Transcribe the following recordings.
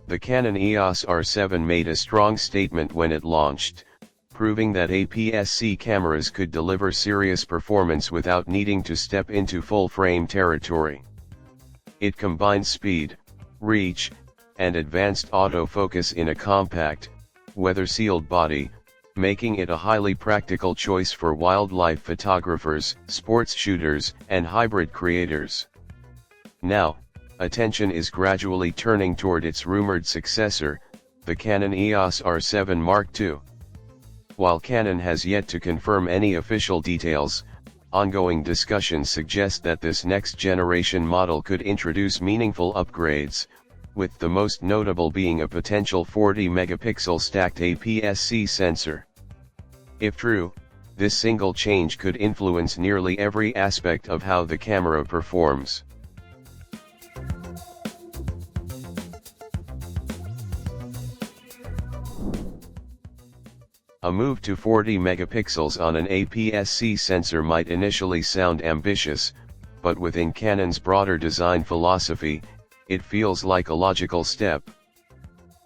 The Canon EOS R7 made a strong statement when it launched, proving that APS-C cameras could deliver serious performance without needing to step into full-frame territory. It combines speed, reach, and advanced autofocus in a compact, weather-sealed body, making it a highly practical choice for wildlife photographers, sports shooters, and hybrid creators. Now, attention is gradually turning toward its rumored successor, the Canon EOS R7 Mark II. While Canon has yet to confirm any official details, ongoing discussions suggest that this next-generation model could introduce meaningful upgrades, with the most notable being a potential 40-megapixel stacked APS-C sensor. If true, this single change could influence nearly every aspect of how the camera performs. A move to 40 megapixels on an APS-C sensor might initially sound ambitious, but within Canon's broader design philosophy, it feels like a logical step.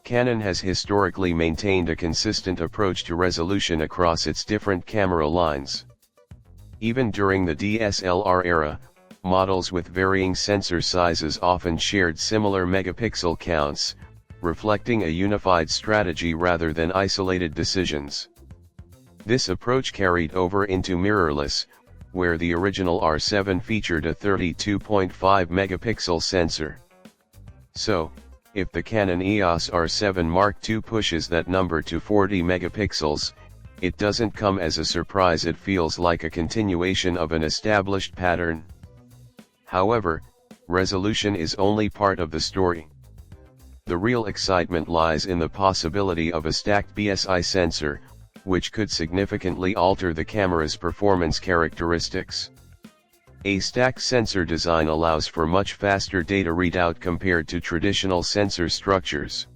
Canon has historically maintained a consistent approach to resolution across its different camera lines. Even during the DSLR era, models with varying sensor sizes often shared similar megapixel counts, reflecting a unified strategy rather than isolated decisions. This approach carried over into mirrorless, where the original R7 featured a 32.5 megapixel sensor. So, if the Canon EOS R7 Mark II pushes that number to 40 megapixels, it doesn't come as a surprise. It feels like a continuation of an established pattern. However, resolution is only part of the story. The real excitement lies in the possibility of a stacked BSI sensor, which could significantly alter the camera's performance characteristics. A stacked sensor design allows for much faster data readout compared to traditional sensor structures.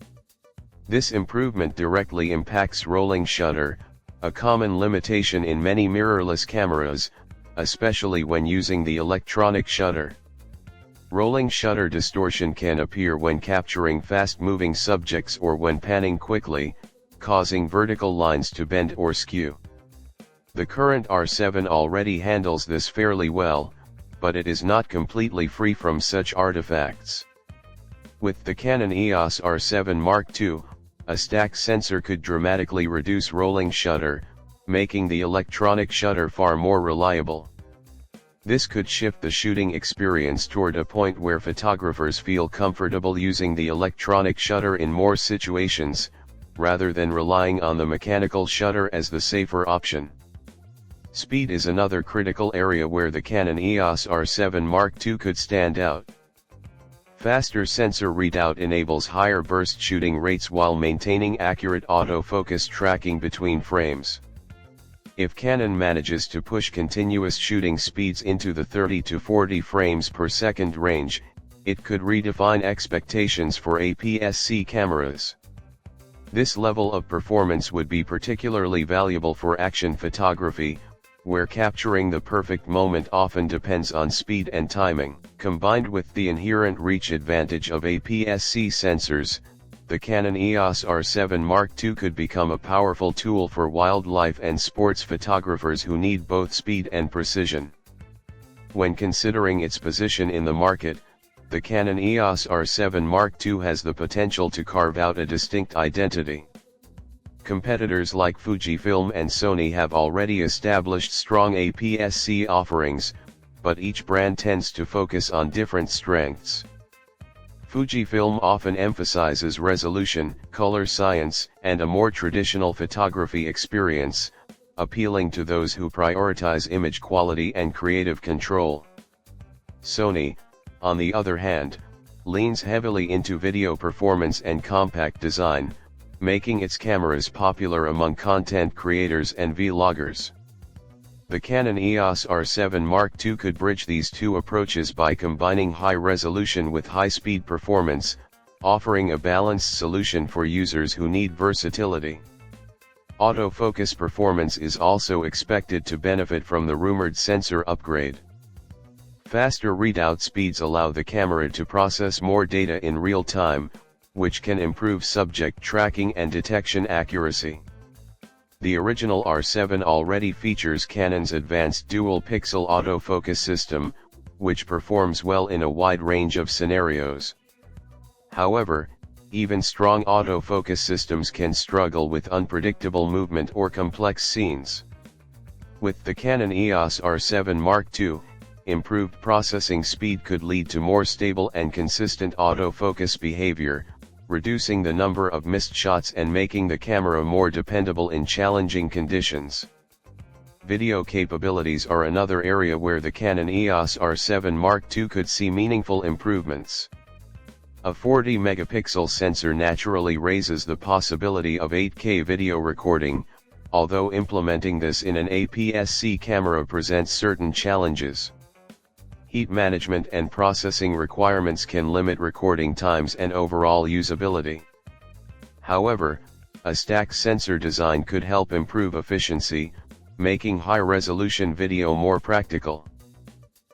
This improvement directly impacts rolling shutter, a common limitation in many mirrorless cameras, especially when using the electronic shutter. Rolling shutter distortion can appear when capturing fast-moving subjects or when panning quickly, causing vertical lines to bend or skew. The current R7 already handles this fairly well, but it is not completely free from such artifacts. With the Canon EOS R7 Mark II, a stacked sensor could dramatically reduce rolling shutter, making the electronic shutter far more reliable. This could shift the shooting experience toward a point where photographers feel comfortable using the electronic shutter in more situations, rather than relying on the mechanical shutter as the safer option. Speed is another critical area where the Canon EOS R7 Mark II could stand out. Faster sensor readout enables higher burst shooting rates while maintaining accurate autofocus tracking between frames. If Canon manages to push continuous shooting speeds into the 30 to 40 frames per second range, it could redefine expectations for APS-C cameras. This level of performance would be particularly valuable for action photography, where capturing the perfect moment often depends on speed and timing. Combined with the inherent reach advantage of APS-C sensors, the Canon EOS R7 Mark II could become a powerful tool for wildlife and sports photographers who need both speed and precision. When considering its position in the market, the Canon EOS R7 Mark II has the potential to carve out a distinct identity. Competitors like Fujifilm and Sony have already established strong APS-C offerings, but each brand tends to focus on different strengths. Fujifilm often emphasizes resolution, color science, and a more traditional photography experience, appealing to those who prioritize image quality and creative control. Sony, on the other hand, leans heavily into video performance and compact design, making its cameras popular among content creators and vloggers. The Canon EOS R7 Mark II could bridge these two approaches by combining high resolution with high-speed performance, offering a balanced solution for users who need versatility. Autofocus performance is also expected to benefit from the rumored sensor upgrade. Faster readout speeds allow the camera to process more data in real time, which can improve subject tracking and detection accuracy. The original R7 already features Canon's advanced dual-pixel autofocus system, which performs well in a wide range of scenarios. However, even strong autofocus systems can struggle with unpredictable movement or complex scenes. With the Canon EOS R7 Mark II, improved processing speed could lead to more stable and consistent autofocus behavior, reducing the number of missed shots and making the camera more dependable in challenging conditions. Video capabilities are another area where the Canon EOS R7 Mark II could see meaningful improvements. A 40-megapixel sensor naturally raises the possibility of 8K video recording, although implementing this in an APS-C camera presents certain challenges. Heat management and processing requirements can limit recording times and overall usability. However, a stacked sensor design could help improve efficiency, making high-resolution video more practical.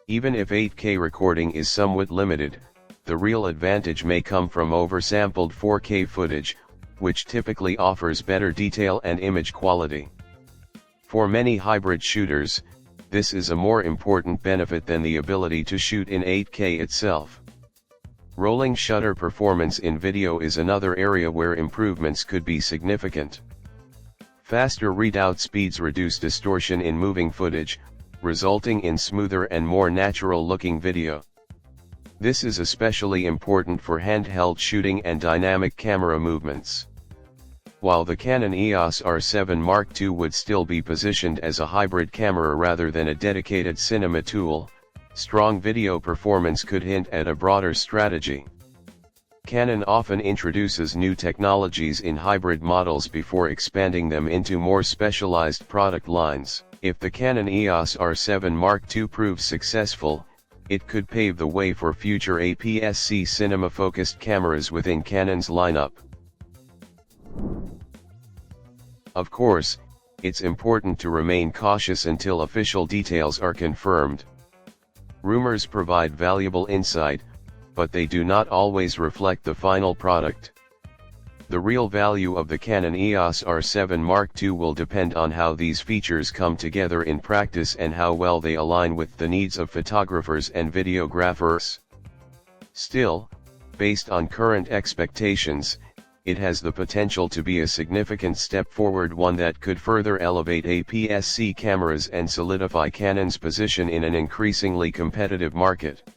Even if 8K recording is somewhat limited, the real advantage may come from oversampled 4K footage, which typically offers better detail and image quality. For many hybrid shooters, this is a more important benefit than the ability to shoot in 8K itself. Rolling shutter performance in video is another area where improvements could be significant. Faster readout speeds reduce distortion in moving footage, resulting in smoother and more natural-looking video. This is especially important for handheld shooting and dynamic camera movements. While the Canon EOS R7 Mark II would still be positioned as a hybrid camera rather than a dedicated cinema tool, strong video performance could hint at a broader strategy. Canon often introduces new technologies in hybrid models before expanding them into more specialized product lines. If the Canon EOS R7 Mark II proves successful, it could pave the way for future APS-C cinema-focused cameras within Canon's lineup. Of course, it's important to remain cautious until official details are confirmed. Rumors provide valuable insight, but they do not always reflect the final product. The real value of the Canon EOS R7 Mark II will depend on how these features come together in practice and how well they align with the needs of photographers and videographers. Still, based on current expectations, it has the potential to be a significant step forward, one that could further elevate APS-C cameras and solidify Canon's position in an increasingly competitive market.